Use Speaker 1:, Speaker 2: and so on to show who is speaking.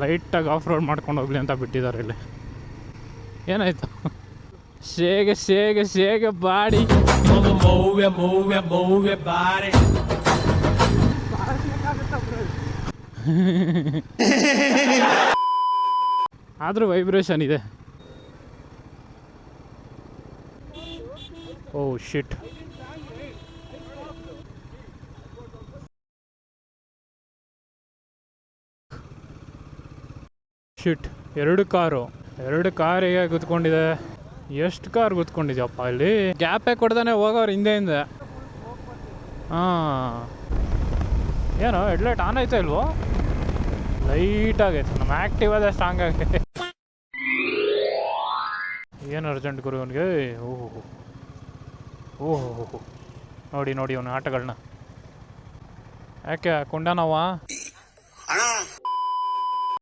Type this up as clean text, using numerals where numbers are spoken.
Speaker 1: ಲೈಟಾಗಿ of road ಮಾಡ್ಕೊಂಡು ಹೋಗ್ಲಿ ಅಂತ ಬಿಟ್ಟಿದ್ದಾರೆ ಇಲ್ಲಿ. ಏನಾಯ್ತು? ಶೇಗೆ ಶೇಗೆ ಶೇಗೆ ಬಾಡಿ ಆದರೂ ವೈಬ್ರೇಷನ್ ಇದೆ. ಓ ಶಿಟ್. ಶಿಟ್, ಎರಡು ಕಾರಿಗೆ ಕೂತ್ಕೊಂಡಿದೆ. ಎಷ್ಟು ಕಾರ್ ಕೂತ್ಕೊಂಡಿದ್ಯಪ್ಪ ಇಲ್ಲಿ. ಗ್ಯಾಪೇ ಕೊಡ್ದಾನೆ ಹೋಗೋರು ಹಿಂದೆ. ಹಾಂ, ಏನೋ ಹೆಡ್ಲೈಟ್ ಆನ್ ಆಯ್ತಾ ಇಲ್ವೋ? ಲೈಟ್ ಆಗೈತೆ. ನಮ್ಮ ಆ್ಯಕ್ಟಿವ್ ಅದೇ ಸ್ಟ್ರಾಂಗ್ ಆಗೈತೆ. ಏನು ಅರ್ಜೆಂಟ್ ಗುರು ಅವನಿಗೆ. ಓಹೋ ನೋಡಿ ಅವನ ಆಟಗಳನ್ನ. ಯಾಕೆ ಕೊಂಡನವ?